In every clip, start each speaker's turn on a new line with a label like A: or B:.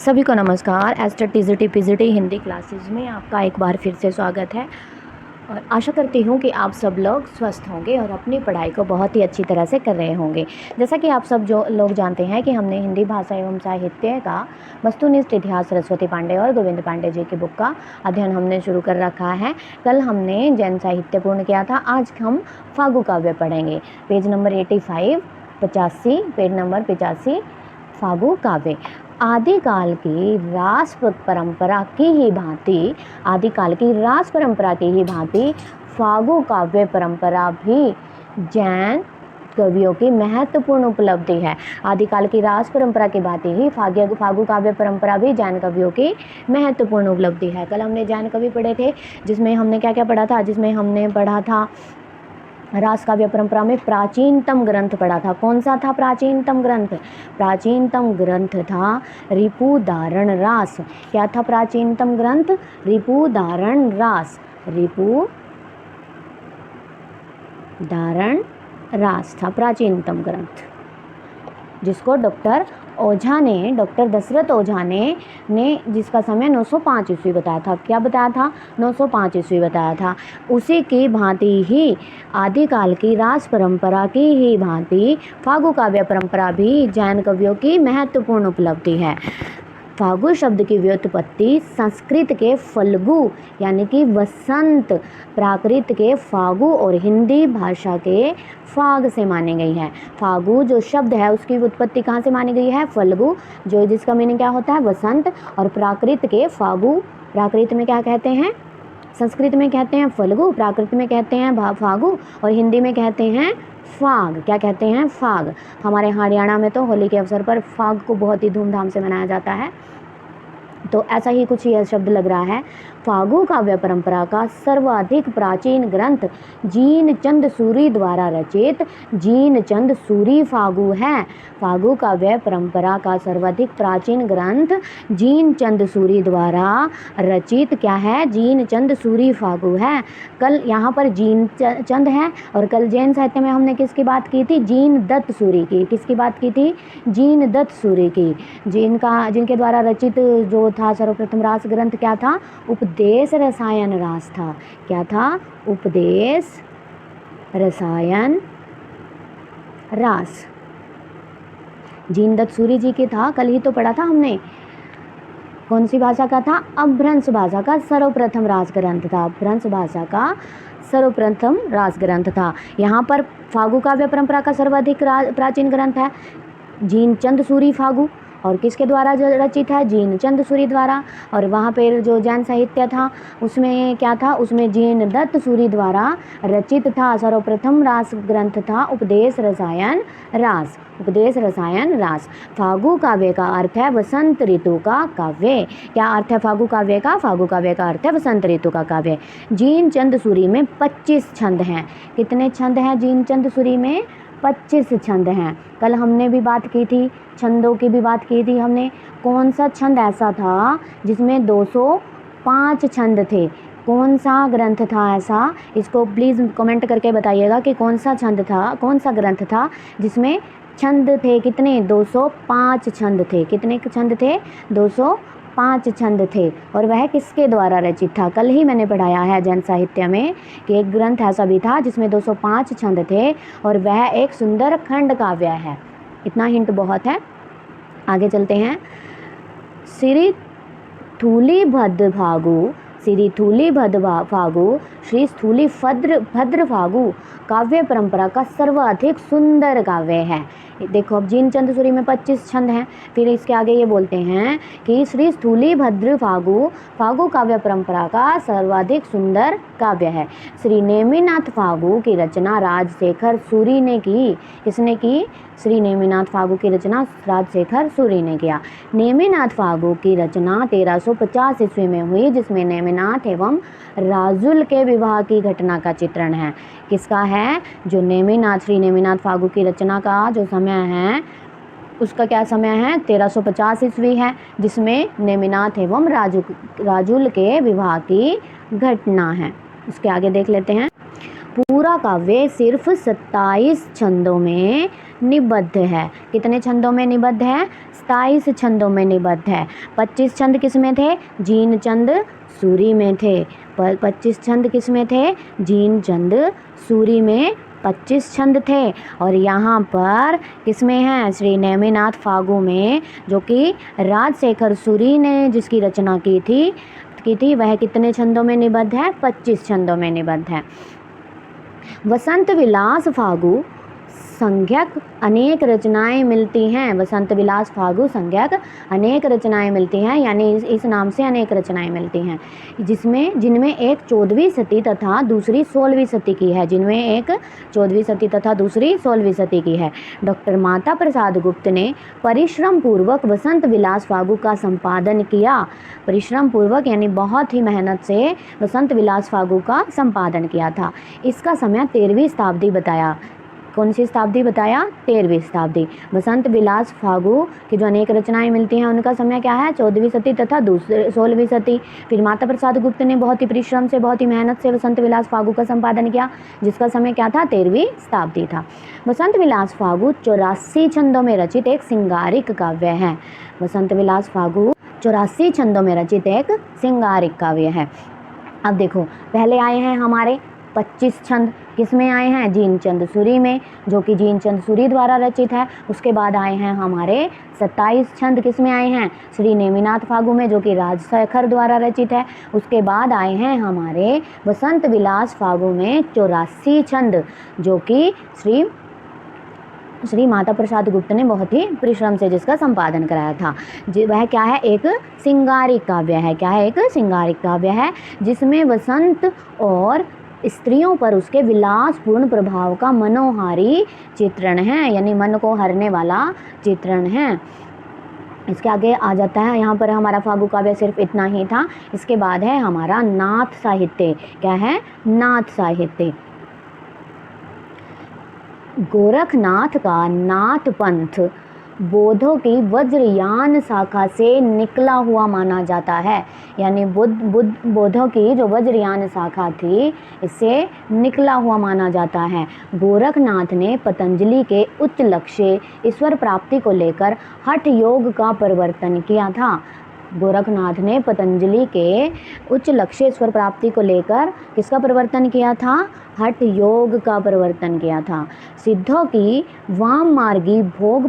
A: सभी को नमस्कार। Aster TGT PGT Hindi classes में आपका एक बार फिर से स्वागत है और आशा करती हूँ कि आप सब लोग स्वस्थ होंगे और अपनी पढ़ाई को बहुत ही अच्छी तरह से कर रहे होंगे। जैसा कि आप सब जो लोग जानते हैं कि हमने हिंदी भाषा एवं साहित्य का वस्तुनिष्ठ इतिहास सरस्वती पांडे और गोविंद पांडे जी की बुक का अध्ययन हमने शुरू कर रखा है। कल हमने जैन साहित्य पूर्ण किया था। आज हम फागु काव्य पढ़ेंगे। Page number 85 page number 85 Phagu काव्य। आदिकाल की रास परंपरा की ही भांति फागु काव्य परंपरा भी जैन कवियों की महत्वपूर्ण उपलब्धि है। आदिकाल की रास परंपरा की भांति ही फागु काव्य परंपरा भी जैन कवियों की महत्वपूर्ण उपलब्धि है। कल हमने जैन कवि पढ़े थे, जिसमें हमने क्या क्या पढ़ा था। जिसमें हमने पढ़ा था रास काव्य परंपरा में प्राचीनतम ग्रंथ पढ़ा था। कौन सा था प्राचीनतम ग्रंथ? प्राचीनतम ग्रंथ था रिपुदारण रास। क्या था प्राचीनतम ग्रंथ? रिपुदारण रास। रिपुदारण रास था प्राचीनतम ग्रंथ, जिसको डॉक्टर दशरथ ओझा ने जिसका समय 905 ईस्वी बताया था। क्या बताया था? 905 ईस्वी बताया था। उसी की भांति ही आदिकाल की रास परंपरा की ही भांति फागु काव्य परंपरा भी जैन कवियों की महत्वपूर्ण उपलब्धि है। फागु शब्द की व्युत्पत्ति संस्कृत के फल्गु यानी कि वसंत, प्राकृत के फागु और हिंदी भाषा के फाग से मानी गई है। फागु जो शब्द है उसकी उत्पत्ति कहाँ से मानी गई है? फल्गु, जो जिसका मीनिंग क्या होता है? वसंत। और प्राकृत के फागु, प्राकृत में क्या कहते हैं? संस्कृत में कहते हैं फल्गु, प्राकृत में कहते हैं फागु और हिंदी में कहते हैं फाग। क्या कहते हैं? फाग। हमारे हरियाणा में तो होली के अवसर पर फाग को बहुत ही धूमधाम से मनाया जाता है, तो ऐसा ही कुछ यह शब्द लग रहा है। फागु काव्य परंपरा का सर्वाधिक प्राचीन ग्रंथ जीन चंद सूरी द्वारा रचित जीन चंद सूरी फागु है। फागु काव्य परंपरा का सर्वाधिक प्राचीन ग्रंथ जीन चंद सूरी द्वारा रचित क्या है? जीन चंद सूरी फागु है। कल यहाँ पर जीन चंद है और कल जैन साहित्य में हमने किसकी बात की थी? जीन दत्त सूरी की। किसकी बात की थी? जीन दत्त सूरी की। जिनके द्वारा रचित जो था सर्वप्रथम रास ग्रंथ क्या था? उपदेश रसायन रास था। क्या था? उपदेश रसायन रास। जीन दत्त सूरी जी की था। कल ही तो पढ़ा था हमने। कौन सी भाषा का था? अपभ्रंश भाषा का सर्वप्रथम रास ग्रंथ था। अपभ्रंश भाषा का सर्वप्रथम रास ग्रंथ था। यहाँ पर फागु काव्य परंपरा का सर्वाधिक प्राचीन ग्रंथ है जीन चंद सूरी फागु। और किसके द्वारा रचित है? जीन चंद सूरी द्वारा। और वहाँ पर जो जैन साहित्य था उसमें क्या था? उसमें जीन दत्त सूरी द्वारा रचित था। सर्वप्रथम रास ग्रंथ था उपदेश रसायन रास। उपदेश रसायन रास। फागु काव्य का अर्थ है वसंत ऋतु का काव्य। क्या अर्थ है फागु काव्य का? फागु काव्य का अर्थ है वसंत ऋतु का काव्य। जीन चंद सूरी में 25 छंद हैं। कितने छंद हैं जीन चंद सूरी में? 25 छंद हैं। कल हमने भी बात की थी, छंदों की भी बात की थी हमने। कौन सा छंद ऐसा था जिसमें 205 छंद थे? कौन सा ग्रंथ था ऐसा? इसको प्लीज़ कमेंट करके बताइएगा कि कौन सा छंद था, कौन सा ग्रंथ था जिसमें छंद थे कितने? 205 छंद थे। कितने छंद थे? 205 छंद थे। और वह किसके द्वारा रचित था? कल ही मैंने पढ़ाया है जैन साहित्य में कि एक ग्रंथ ऐसा भी था जिसमें 205 छंद थे और वह एक सुंदर खंड काव्य है। इतना हिंट बहुत है। आगे चलते हैं। श्री स्थूली भद्र फागु श्री स्थूली भद्र फागु काव्य परंपरा का सर्वाधिक सुंदर काव्य है। देखो अब जीन चंद सूरी में 25 छंद हैं। फिर इसके आगे ये बोलते हैं कि श्री स्थूली भद्र फागु काव्य परंपरा का सर्वाधिक सुंदर काव्य है। श्री नेमिनाथ फागु की रचना राजशेखर सूरी ने की। किसने की? श्री नेमिनाथ फागु की रचना राजशेखर सूरी ने किया। नेमिनाथ फागु की रचना 1350 ईस्वी में हुई, जिसमें नेमिनाथ एवं राजुल के विवाह की घटना का चित्रण है। किसका है? जो श्री नेमिनाथ फागु की रचना का जो समय है उसका क्या समय है? 1350 ईस्वी है, जिसमें नेमिनाथ एवं राजुल के विवाह की घटना है। उसके आगे देख लेते हैं। पूरा काव्य सिर्फ 27 छंदों में निबद्ध है। कितने छंदों में निबद्ध है? 27 छंदों में निबद्ध है। 25 छंद किस में थे? जीन चंद सूरी में थे। 25 छंद किस में थे? जीन चंद सूरी में 25 छंद थे। और यहाँ पर किस में है? श्री नेमिनाथ फागू में, जो कि राजशेखर सूरी ने जिसकी रचना की थी वह कितने छंदों में निबद्ध है? 25 छंदों में निबद्ध है। वसंत विलास फागू संज्ञक अनेक रचनाएं मिलती हैं। वसंत विलास फागू संज्ञक अनेक रचनाएं मिलती हैं, यानी इस नाम से अनेक रचनाएं मिलती हैं, जिनमें एक 14वीं सदी तथा दूसरी 16वीं सदी की है। जिनमें एक 14वीं सदी तथा दूसरी 16वीं सदी की है। डॉक्टर माता प्रसाद गुप्त ने परिश्रम पूर्वक वसंत विलास फागू का संपादन किया। परिश्रम पूर्वक यानी बहुत ही मेहनत से वसंत विलास फागू का संपादन किया था। इसका समय 13वीं शताब्दी बताया। कौन सी शताब्दी बताया? 13वीं शताब्दी। वसंत विलास फागू की जो अनेक रचनाएं मिलती हैं उनका समय क्या है? 14वीं सदी तथा 16वीं सदी। फिर माता प्रसाद गुप्त ने बहुत ही परिश्रम से, बहुत ही मेहनत से वसंत विलास फागू का संपादन किया, जिसका समय क्या था? 13वीं शताब्दी था। वसंत विलास फागू 84 छंदों में रचित एक सिंगारिक काव्य है। वसंत विलास फागू 84 छंदों में रचित एक सिंगारिक काव्य है। अब देखो, पहले आए हैं हमारे 25 छंद, किस में आए हैं? जीनचंद सूरी में, जो कि जीनचंद सूरी द्वारा रचित है। उसके बाद आए हैं हमारे 27 छंद, किस में आए हैं? श्री नेमिनाथ फागू में, जो कि राजशेखर द्वारा रचित है। उसके बाद आए हैं हमारे वसंत विलास फागू में 84 छंद, जो कि श्री माता प्रसाद गुप्त ने बहुत ही परिश्रम से जिसका संपादन कराया था। वह क्या है? एक सिंगारिक काव्य है। क्या है? एक सिंगारिक काव्य है, जिसमें वसंत और स्त्रियों पर उसके विलासपूर्ण प्रभाव का मनोहारी चित्रण है, यानी मन को हरने वाला चित्रण है। इसके आगे आ जाता है, यहाँ पर हमारा फागू काव्य सिर्फ इतना ही था। इसके बाद है हमारा नाथ साहित्य। क्या है? नाथ साहित्य। गोरखनाथ का नाथ पंथ बौद्धों की वज्रयान शाखा से निकला हुआ माना जाता है, यानी बौद्धों की जो वज्रयान शाखा थी इससे निकला हुआ माना जाता है। गोरखनाथ ने पतंजलि के उच्च लक्ष्य ईश्वर प्राप्ति को लेकर हठ योग का प्रवर्तन किया था। गोरखनाथ ने पतंजलि के उच्च लक्ष्य ईश्वर प्राप्ति को लेकर किसका प्रवर्तन किया था? हठ योग का प्रवर्तन किया था। सिद्धों की वाम मार्गी भोग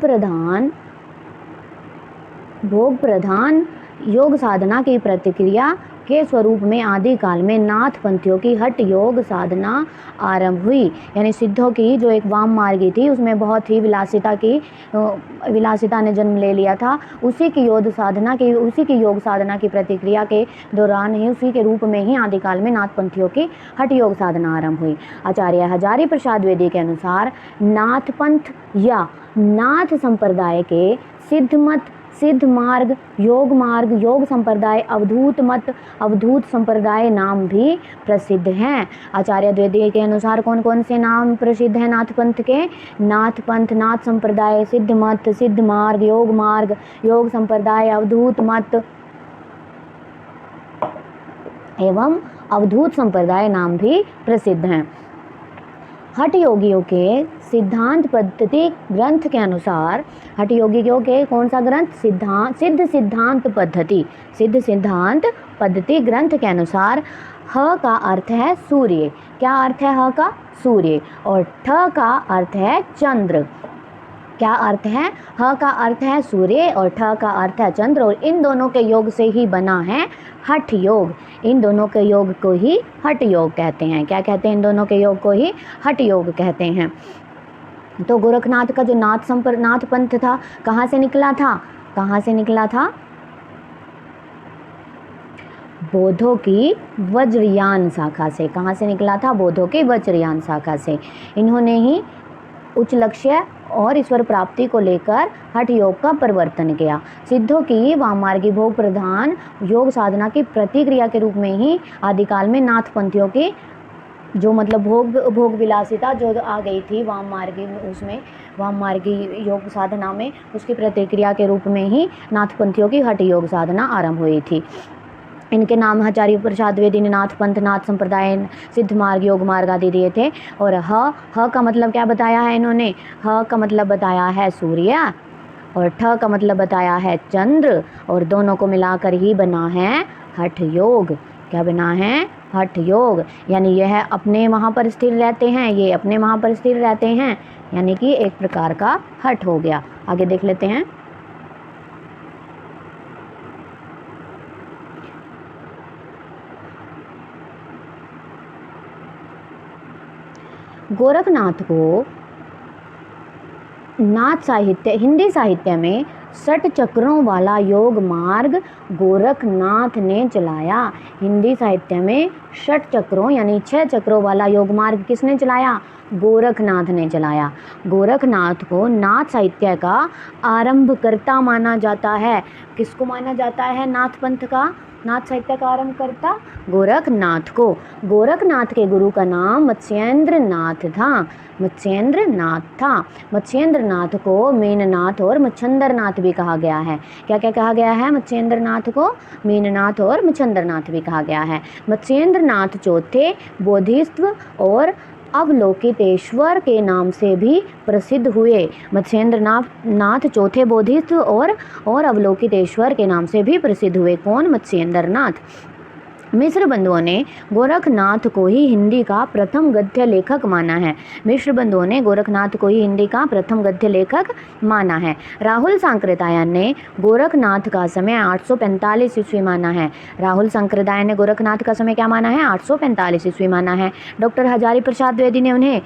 A: प्रधान योग साधना की प्रतिक्रिया के स्वरूप में आदि काल में नाथ पंथियों की हठ योग साधना आरंभ हुई। यानी सिद्धों की जो एक वाम मार्गी थी उसमें बहुत ही विलासिता ने जन्म ले लिया था। उसी की योग साधना की प्रतिक्रिया के दौरान ही, उसी के रूप में ही आदिकाल में नाथ पंथियों की हठ योग साधना आरंभ हुई। आचार्य हजारी प्रसाद द्विवेदी के अनुसार नाथ पंथ या नाथ संप्रदाय के सिद्ध मत, सिद्ध मार्ग, योग संप्रदाय, अवधूत मत, अवधूत संप्रदाय नाम भी प्रसिद्ध हैं। आचार्य द्विवेदी के अनुसार कौन कौन से नाम प्रसिद्ध हैं नाथ पंथ के? नाथ पंथ, नाथ संप्रदाय, सिद्ध मत, सिद्ध मार्ग, योग संप्रदाय, अवधूत मत एवं अवधूत संप्रदाय नाम भी प्रसिद्ध हैं। हठ योगियों के सिद्धांत पद्धति ग्रंथ के अनुसार, हठ योगियों के कौन सा ग्रंथ? सिद्ध सिद्धांत पद्धति ग्रंथ के अनुसार ह का अर्थ है सूर्य। क्या अर्थ है ह का? सूर्य। और ठ का अर्थ है चंद्र। क्या अर्थ है? ह का अर्थ है सूर्य और ठ का अर्थ है चंद्र, और इन दोनों के योग से ही बना है हठ योग। इन दोनों के योग को ही हठ योग कहते हैं। क्या कहते हैं? इन दोनों के योग को ही हठ योग कहते हैं। तो गोरखनाथ का जो नाथ पंथ था कहाँ से निकला था? बौद्धों की वज्रयान शाखा से। कहाँ से निकला था? बौद्धों की वज्रयान शाखा से। इन्होंने ही उच्च लक्ष्य और ईश्वर प्राप्ति को लेकर हठ योग का प्रवर्तन किया। सिद्धों की वामार्गी भोग प्रधान योग साधना की प्रतिक्रिया के रूप में ही आदिकाल में नाथ पंथियों की जो मतलब भोग विलासिता जो आ गई थी वामार्गी योग साधना में, उसकी प्रतिक्रिया के रूप में ही नाथ पंथियों की हठ योग साधना आरंभ हुई थी। इनके नाम आचार्य प्रसाद द्विवेदी ने नाथ पंथ, नाथ संप्रदाय, सिद्ध मार्ग, योग मार्ग आदि दिए थे। और ह का मतलब क्या बताया है इन्होंने? ह का मतलब बताया है सूर्य, और ठ का मतलब बताया है चंद्र, और दोनों को मिलाकर ही बना है हठ योग। क्या बना है? हठ योग। यानी यह अपने वहाँ पर स्थिर रहते हैं, ये अपने वहाँ पर स्थिर रहते हैं, यानी कि एक प्रकार का हठ हो गया। आगे देख लेते हैं। गोरखनाथ को नाथ साहित्य, हिंदी साहित्य में 6 चक्रों वाला योग मार्ग गोरखनाथ ने चलाया। हिंदी साहित्य में 6 चक्रों यानी 6 चक्रों वाला योग मार्ग किसने चलाया? गोरखनाथ ने चलाया। गोरखनाथ को नाथ साहित्य का आरंभकर्ता माना जाता है। किसको माना जाता है नाथ पंथ का, नाथ साहित्य का आरंभकर्ता? गोरखनाथ को। गोरखनाथ के गुरु का नाम मत्स्येंद्र नाथ था। मत्स्येंद्र नाथ था। मत्स्येंद्र नाथ को मीननाथ और मच्छंदर नाथ भी कहा गया है। क्या क्या कहा गया है? मत्स्येंद्र नाथ को मीननाथ और मच्छंदर नाथ भी कहा गया है। मत्स्येंद्र नाथ चौथे बोधिसत्व और अवलोकितेश्वर के नाम से भी प्रसिद्ध हुए। मत्स्येंद्र नाथ चौथे बोधिसत्व और अवलोकितेश्वर के नाम से भी प्रसिद्ध हुए। कौन? मत्स्येंद्र नाथ। मिश्र बंधुओं ने गोरखनाथ को ही हिंदी का प्रथम गद्य लेखक माना है। मिश्र बंधुओं ने गोरखनाथ को ही हिंदी का प्रथम गद्य लेखक माना है। राहुल सांकृत्यायन ने गोरखनाथ का समय 845 ईस्वी माना है। राहुल सांकृत्यायन ने गोरखनाथ का समय क्या माना है? 845 ईस्वी माना है। डॉक्टर हजारी प्रसाद द्विवेदी ने उन्हें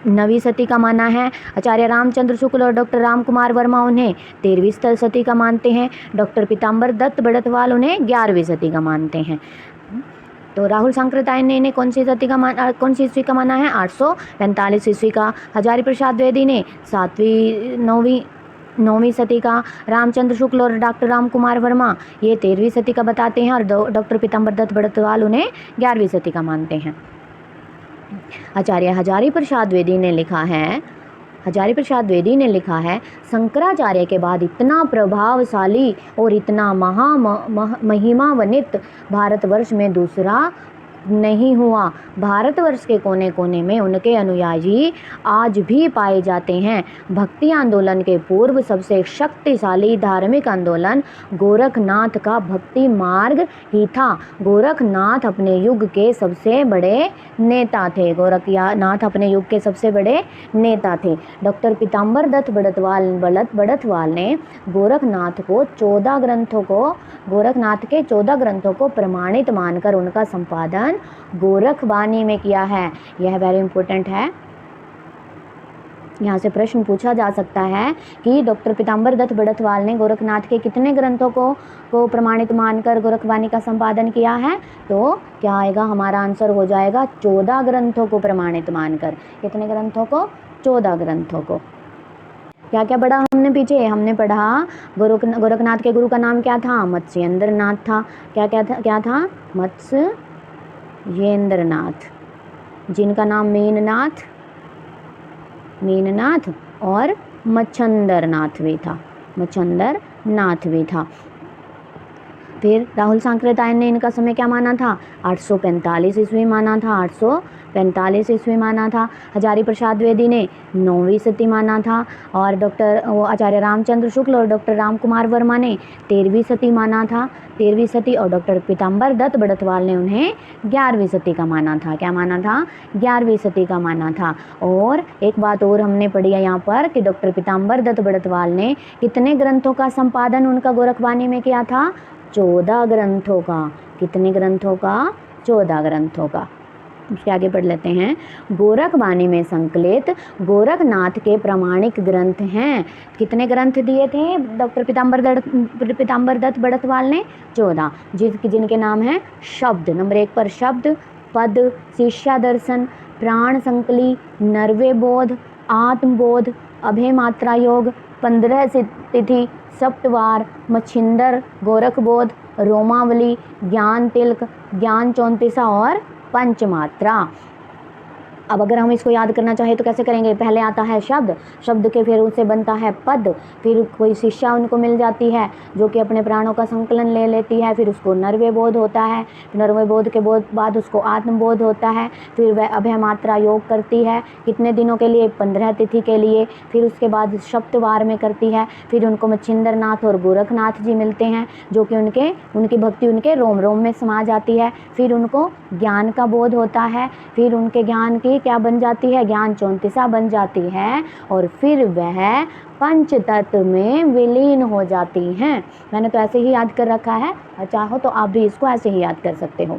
A: नवी सती का माना है। आचार्य रामचंद्र शुक्ल और डॉक्टर राम कुमार वर्मा उन्हें 13वीं सती का मानते हैं। डॉक्टर पीताम्बर दत्त बड़तवाल उन्हें 11वीं सदी का मानते हैं। तो राहुल सांकृत्यायन ने इन्हें कौन सी ईस्वी का माना है? 845 ईस्वी का। हजारी प्रसाद द्विवेदी ने 9वीं सदी का। रामचंद्र शुक्ल और डॉक्टर राम कुमार वर्मा ये 13वीं सदी का बताते हैं, और डॉक्टर पीताम्बर दत्त बड़तवाल उन्हें 11वीं सदी का मानते हैं। आचार्य हजारी प्रसाद द्विवेदी ने लिखा है, शंकराचार्य के बाद इतना प्रभावशाली और इतना महिमान्वित भारतवर्ष में दूसरा नहीं हुआ। भारतवर्ष के कोने कोने में उनके अनुयायी आज भी पाए जाते हैं। भक्ति आंदोलन के पूर्व सबसे शक्तिशाली धार्मिक आंदोलन गोरखनाथ का भक्ति मार्ग ही था। गोरखनाथ अपने युग के सबसे बड़े नेता थे। गोरखनाथ अपने युग के सबसे बड़े नेता थे। डॉक्टर पीताम्बर दत्त बड़तवाल ने गोरखनाथ के 14 ग्रंथों को प्रमाणित मानकर उनका संपादन गोरखवाणी में किया है। यह वेरी इंपॉर्टेंट है। यहाँ से प्रश्न पूछा जा सकता है कि डॉक्टर पीताम्बर दत्त बड़तवाल ने गोरखनाथ के कितने ग्रंथों को प्रमाणित मानकर गोरखवाणी का संपादन किया है? तो क्या आएगा? हमारा आंसर हो जाएगा 14 ग्रंथों को प्रमाणित मानकर। कितने ग्रंथों को? 14 ग्रंथों को। क्या क्या पढ़ा हमने पीछे? हमने पढ़ा गोरखनाथ के गुरु का नाम क्या था? मत्स्येंद्र नाथ था। क्या था? मत्स्येंद्र नाथ, जिनका नाम मीननाथ और मच्छंदर नाथ भी था। फिर राहुल सांकृत्यायन ने इनका समय क्या माना था? 845 ईस्वी माना था। हजारी प्रसाद द्विवेदी ने 9वीं सदी माना था, और आचार्य रामचंद्र शुक्ल और डॉक्टर राम कुमार वर्मा ने 13वीं सदी माना था। 13वीं सदी। और डॉक्टर पीताम्बर दत्त बड़तवाल ने उन्हें 11वीं सदी का माना था। क्या माना था? 11वीं सदी का माना था। और एक बात और हमने पढ़ी है यहाँ पर कि डॉक्टर पीताम्बर दत्त बड़तवाल ने कितने ग्रंथों का संपादन उनका गोरखवाणी में किया था? 14 ग्रंथों का। कितने ग्रंथों का? 14 ग्रंथों का। उसके आगे पढ़ लेते हैं। गोरखवाणी में संकलित गोरखनाथ के प्रमाणिक ग्रंथ हैं। कितने ग्रंथ दिए थे डॉक्टर पीताम्बर दत्त बड़तवाल ने? 14, जिनके नाम हैं शब्द, नंबर 1 पर शब्द, पद, शिष्या दर्शन, प्राण संकली, नर्वे बोध, आत्मबोध, अभय मात्रा योग, 15 तिथि, सप्तवार, मच्छिंदर, गोरखबोध, रोमावली, ज्ञान तिलक, ज्ञान 34 और पंचमात्रा। अब अगर हम इसको याद करना चाहें तो कैसे करेंगे? पहले आता है शब्द, शब्द के फिर उससे बनता है पद, फिर कोई शिष्या उनको मिल जाती है जो कि अपने प्राणों का संकलन ले लेती है, फिर उसको नर्वय बोध होता है, नर्वय बोध के बाद उसको आत्मबोध होता है, फिर वह अभय मात्रा योग करती है कितने दिनों के लिए? 15 तिथि के लिए, फिर उसके बाद सप्तवार में करती है, फिर उनको मच्छिंद्र नाथ और गोरखनाथ जी मिलते हैं जो कि उनकी भक्ति उनके रोम रोम में समा जाती है, फिर उनको ज्ञान का बोध होता है, फिर उनके ज्ञान की क्या बन जाती है? ज्ञान 34 बन जाती है और फिर वह पंच तत्व में विलीन हो जाती हैं। मैंने तो ऐसे ही याद कर रखा है, चाहो तो आप भी इसको ऐसे ही याद कर सकते हो।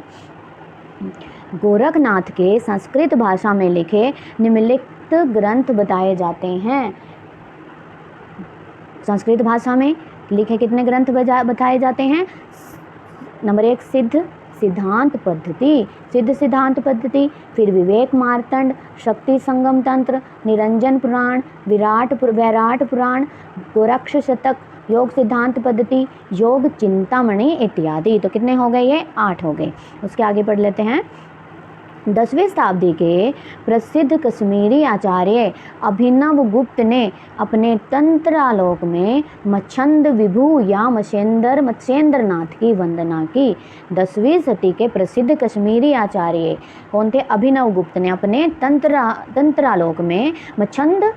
A: गोरखनाथ के संस्कृत भाषा में लिखे निम्नलिखित ग्रंथ बताए जाते हैं। संस्कृत भाषा में लिखे कितने ग्रंथ बताए जाते हैं? नंबर 1 सिद्ध सिद्धांत पद्धति, सिद्ध सिद्धांत पद्धति, फिर विवेक मार्तंड, शक्ति संगम तंत्र, निरंजन पुराण, वैराट पुराण, गोरक्ष शतक, योग सिद्धांत पद्धति, योग चिंतामणि इत्यादि। तो कितने हो गए? ये 8 हो गए। उसके आगे पढ़ लेते हैं। 10वीं शताब्दी के प्रसिद्ध कश्मीरी आचार्य अभिनव गुप्त ने अपने तंत्रालोक में मच्छंद विभु या मत्स्येंद्र नाथ की वंदना की। 10वीं सदी के प्रसिद्ध कश्मीरी आचार्य कौन थे? अभिनव गुप्त ने अपने तंत्रालोक में मच्छंद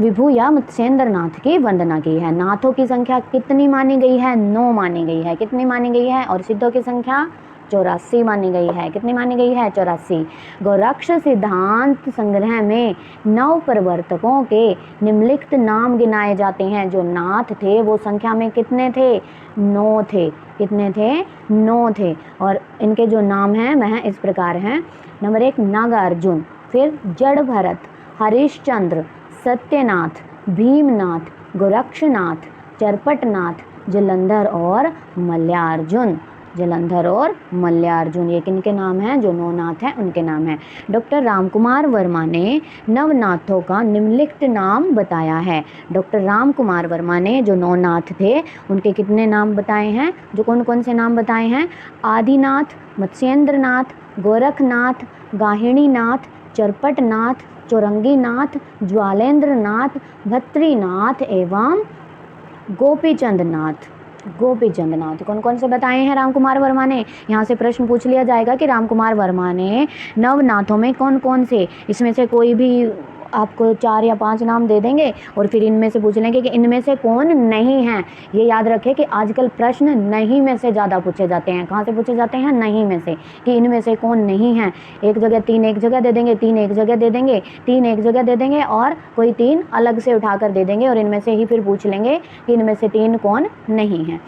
A: विभु या मत्स्येंद्र नाथ की वंदना की है। नाथों की संख्या कितनी मानी गई है? 9 मानी गई है। कितनी मानी गई है? और सिद्धों की संख्या 84 मानी गई है। कितनी मानी गई है? 84। गोरक्ष सिद्धांत संग्रह में 9 प्रवर्तकों के निम्नलिखित नाम गिनाए जाते हैं। जो नाथ थे वो संख्या में कितने थे? 9 थे। कितने थे? 9 थे। और इनके जो नाम हैं वह इस प्रकार हैं। नंबर 1 नागार्जुन, फिर जड़ भरत, हरिश्चंद्र, सत्यनाथ, भीमनाथ, गोरक्षनाथ, चरपटनाथ, जलंधर और मल्यार्जुन। जलंधर और मल्यार्जुन ये किनके नाम हैं? जो 9 नाथ हैं उनके नाम हैं। डॉक्टर रामकुमार वर्मा ने नवनाथों का निम्नलिखित नाम बताया है। डॉक्टर रामकुमार वर्मा ने जो 9 नाथ थे उनके कितने नाम बताए हैं? जो कौन कौन से नाम बताए हैं? आदिनाथ, मत्स्येंद्रनाथ, गोरखनाथ, गाहिणीनाथ, चरपटनाथ, चौरंगीनाथ, ज्वालेंद्रनाथ, भत्रीनाथ एवं गोपीचंद नाथ। कौन कौन से बताए हैं रामकुमार वर्मा ने? यहाँ से प्रश्न पूछ लिया जाएगा कि रामकुमार वर्मा ने नवनाथों में कौन कौन से, इसमें से कोई भी आपको 4 या 5 नाम दे देंगे और फिर इनमें से पूछ लेंगे कि इनमें से कौन नहीं है। ये याद रखें कि आजकल प्रश्न नहीं में से ज़्यादा पूछे जाते हैं। कहाँ से पूछे जाते हैं? नहीं में से, कि इनमें से कौन नहीं है। एक जगह 3 एक जगह दे देंगे, 3 एक जगह दे देंगे, 3 एक जगह दे देंगे और कोई 3 अलग से उठाकर दे देंगे और इनमें से ही फिर पूछ लेंगे कि इनमें से 3 कौन नहीं है।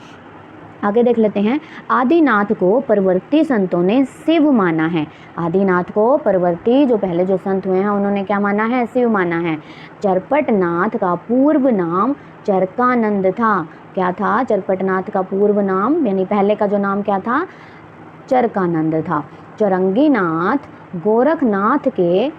A: आगे देख लेते हैं। आदिनाथ को परवर्ती संतों ने शिव माना है। आदिनाथ को परवर्ती जो पहले जो संत हुए हैं उन्होंने क्या माना है? शिव माना है। चरपटनाथ का पूर्व नाम चरकानंद था। क्या था? चरपटनाथ का पूर्व नाम यानी पहले का जो नाम क्या था? चरकानंद था। चौरंगीनाथ गोरखनाथ के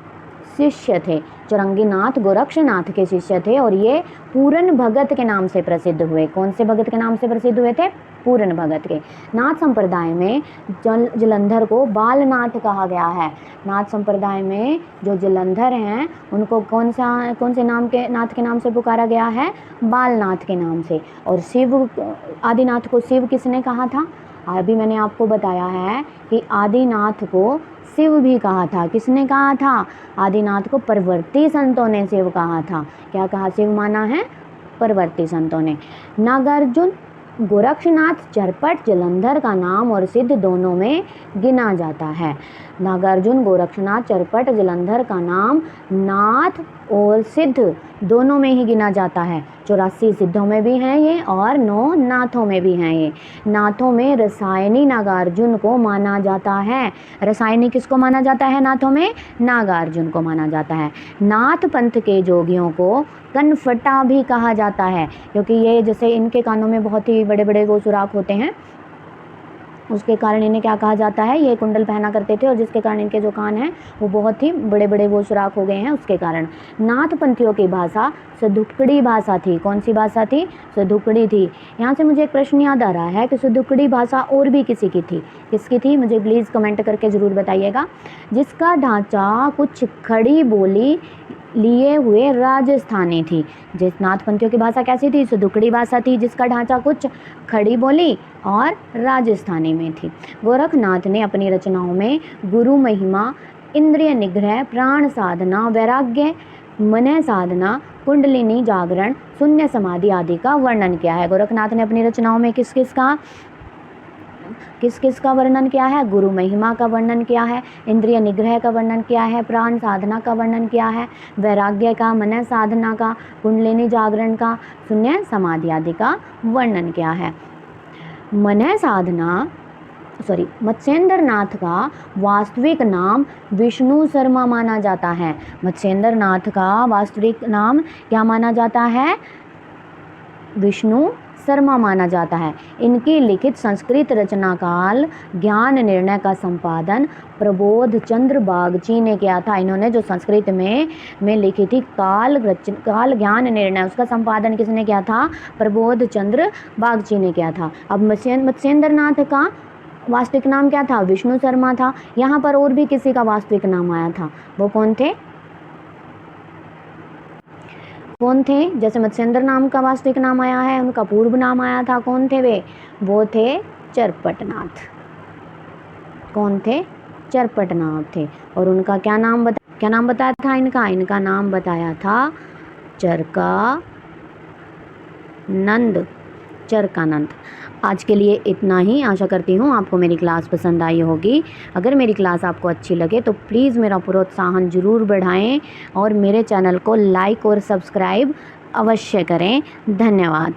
A: शिष्य थे। चौरंगीनाथ गोरक्षनाथ के शिष्य थे और ये पूरन भगत के नाम से प्रसिद्ध हुए। कौन से भगत के नाम से प्रसिद्ध हुए थे? पूरन भगत के। नाथ संप्रदाय में जलंधर को बालनाथ कहा गया है। नाथ संप्रदाय में जो जलंधर हैं उनको कौन से नाम के नाथ के नाम से पुकारा गया है? बालनाथ के नाम से। और शिव आदिनाथ को शिव किसने कहा था? अभी मैंने आपको बताया है कि आदिनाथ को शिव भी कहा था। किसने कहा था? आदिनाथ को परवर्ती संतों ने शिव कहा था। क्या कहा? शिव माना है परवर्ती संतों ने। नागार्जुन गोरक्षनाथ चरपट जलंधर का नाम और सिद्ध दोनों में गिना जाता है। नागार्जुन गोरक्षनाथ चरपट जलंधर का नाम नाथ और सिद्ध दोनों में ही गिना जाता है। 84 सिद्धों में भी हैं ये और 9 नाथों में भी हैं ये। नाथों में रसायनी नागार्जुन को माना जाता है। रसायनी किसको माना जाता है नाथों में? नागार्जुन को माना जाता है। नाथ पंथ के जोगियों को कनफटा भी कहा जाता है क्योंकि ये जैसे इनके कानों में बहुत ही बड़े बड़े वो सुराख होते हैं उसके कारण इन्हें क्या कहा जाता है, ये कुंडल पहना करते थे और जिसके कारण इनके जो कान हैं वो बहुत ही बड़े बड़े वो सुराख हो गए हैं उसके कारण। नाथ पंथियों की भाषा सदुक्कड़ी भाषा थी। कौन सी भाषा थी? सदुक्कड़ी थी। यहाँ से मुझे एक प्रश्न याद आ रहा है कि सदुक्कड़ी भाषा और भी किसी की थी, किसकी थी? मुझे प्लीज़ कमेंट करके ज़रूर बताइएगा। जिसका ढांचा कुछ खड़ी बोली लिए हुए राजस्थानी थी। जिस नाथपंथियों की भाषा कैसी थी? सदुक्कड़ी भाषा थी, जिसका ढांचा कुछ खड़ी बोली और राजस्थानी में थी। गोरखनाथ ने अपनी रचनाओं में गुरु महिमा, इंद्रिय निग्रह, प्राण साधना, वैराग्य, मन साधना, कुंडलिनी जागरण, शून्य समाधि आदि का वर्णन किया है। गोरखनाथ ने अपनी रचनाओं में किस किस का वर्णन किया है? गुरु महिमा का वर्णन किया है, इंद्रिय निग्रह का वर्णन किया है, प्राण साधना का वर्णन किया है, वैराग्य का, मन साधना का, कुंडलिनी जागरण का, शून्य समाधि आदि का वर्णन किया है। मत्स्येंद्र नाथ का वास्तविक नाम विष्णु शर्मा माना जाता है। मत्स्येंद्र नाथ का वास्तविक नाम क्या माना जाता है? विष्णु शर्मा माना जाता है। इनकी लिखित संस्कृत रचना काल ज्ञान निर्णय का संपादन प्रबोध चंद्र बागची ने किया था। इन्होंने जो संस्कृत में लिखी थी काल ज्ञान निर्णय, उसका संपादन किसने किया था? प्रबोध चंद्र बागची ने किया था। अब मत्स्येंद्र नाथ का वास्तविक नाम क्या था? विष्णु शर्मा था। यहाँ पर और भी किसी का वास्तविक नाम आया था, वो कौन थे? जैसे मत्स्येंद्र नाम का वास्तविक नाम आया है, उनका पूर्व नाम आया था, कौन थे वे? वो थे चरपटनाथ। कौन थे? चरपटनाथ थे। और उनका क्या नाम बताया था इनका नाम बताया था चरकानंद। आज के लिए इतना ही। आशा करती हूँ आपको मेरी क्लास पसंद आई होगी। अगर मेरी क्लास आपको अच्छी लगे तो प्लीज़ मेरा प्रोत्साहन ज़रूर बढ़ाएं और मेरे चैनल को लाइक और सब्सक्राइब अवश्य करें। धन्यवाद।